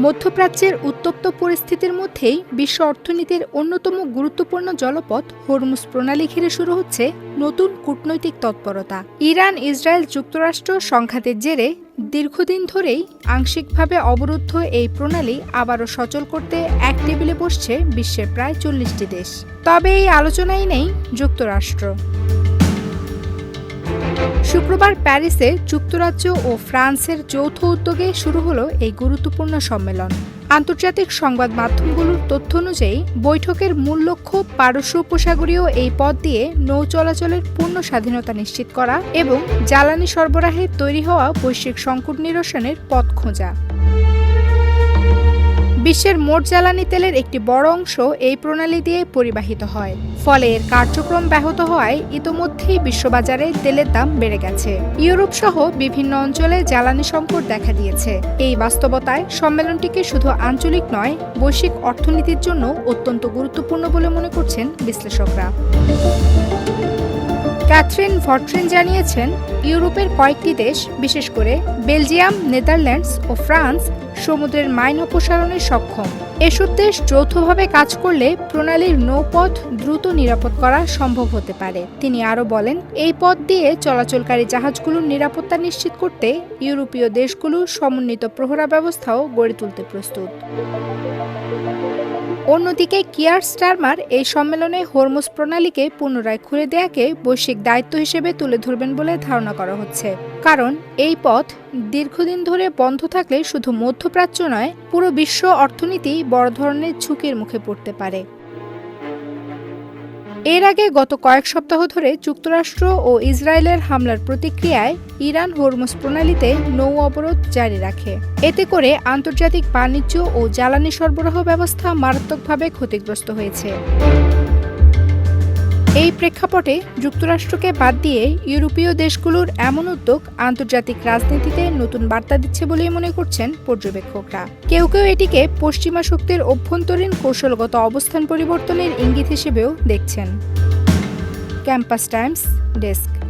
মধ্যপ্রাচ্যের উত্তপ্ত পরিস্থিতির মধ্যেই বিশ্ব অর্থনীতির অন্যতম গুরুত্বপূর্ণ জলপথ হরমুজ প্রণালী ঘিরে শুরু হচ্ছে নতুন কূটনৈতিক তৎপরতা। ইরান, ইসরায়েল, যুক্তরাষ্ট্র সংঘাতের জেরে দীর্ঘদিন ধরেই আংশিকভাবে অবরুদ্ধ এই প্রণালী আবারও সচল করতে এক টেবিলে বসছে বিশ্বের প্রায় ৪০টি দেশ। তবে এই আলোচনায় নেই যুক্তরাষ্ট্র। শুক্রবার প্যারিসে যুক্তরাজ্য ও ফ্রান্সের যৌথ উদ্যোগে শুরু হলো এই গুরুত্বপূর্ণ সম্মেলন। আন্তর্জাতিক সংবাদ মাধ্যমগুলোর তথ্য অনুযায়ী বৈঠকের মূল লক্ষ্য পারস্য উপসাগরীয় এই পথ দিয়ে নৌ চলাচলের পূর্ণ স্বাধীনতা নিশ্চিত করা এবং জ্বালানি সরবরাহে তৈরি হওয়া বৈশ্বিক সংকট নিরসনের পথ খোঁজা। বিশ্বের মোট জ্বালানি তেলের একটি বড় অংশ এই প্রণালী দিয়ে পরিবাহিত হয়। ফলে এর কার্যক্রম ব্যাহত হওয়ায় ইতোমধ্যেই বিশ্ববাজারে তেলের দাম বেড়ে গেছে। ইউরোপ সহ বিভিন্ন অঞ্চলে জ্বালানি সংকট দেখা দিয়েছে। এই বাস্তবতায় সম্মেলনটিকে শুধু আঞ্চলিক নয়, বৈশ্বিক অর্থনীতির জন্য অত্যন্ত গুরুত্বপূর্ণ বলে মনে করছেন বিশ্লেষকরা। ক্যাথরিন ভট্রিন জানিয়েছেন, ইউরোপের কয়েকটি দেশ, বিশেষ করে বেলজিয়াম, নেদারল্যান্ডস ও ফ্রান্স সমুদ্রের মাইন অপসারণে সক্ষম। এসব দেশ যৌথভাবে কাজ করলে প্রণালীর নৌপথ দ্রুত নিরাপদ করা সম্ভব হতে পারে। তিনি আরও বলেন, এই পথ দিয়ে চলাচলকারী জাহাজগুলোর নিরাপত্তা নিশ্চিত করতে ইউরোপীয় দেশগুলো সমন্বিত প্রহরা ব্যবস্থাও গড়ে তুলতে প্রস্তুত। অন্যদিকে কিয়ার স্টারমার এই সম্মেলনে হরমুজ প্রণালীকে পুনরায় খুলে দেয়াকে বৈশ্বিক দায়িত্ব হিসেবে তুলে ধরবেন বলে ধারণা করা হচ্ছে। কারণ এই পথ দীর্ঘদিন ধরে বন্ধ থাকলে শুধু মধ্যপ্রাচ্য নয়, পুরো বিশ্ব অর্থনীতি বড় ধরনের ঝুঁকির মুখে পড়তে পারে। এর আগে গত কয়েক সপ্তাহ ধরে যুক্তরাষ্ট্র ও ইসরায়েলের হামলার প্রতিক্রিয়ায় ইরান হরমুজ প্রণালীতে নৌ অবরোধ জারি রাখে। এতে করে আন্তর্জাতিক বাণিজ্য ও জ্বালানি সরবরাহ ব্যবস্থা মারাত্মকভাবে ক্ষতিগ্রস্ত হয়েছে। এই প্রেক্ষাপটে যুক্তরাষ্ট্রকে বাদ দিয়ে ইউরোপীয় দেশগুলোর এমন উদ্যোগ আন্তর্জাতিক রাজনীতিতে নতুন বার্তা দিচ্ছে বলেই মনে করছেন পর্যবেক্ষকরা। কেউ কেউ এটিকে পশ্চিমা শক্তির অভ্যন্তরীণ কৌশলগত অবস্থান পরিবর্তনের ইঙ্গিত হিসেবেও দেখছেন। Campus Times desk.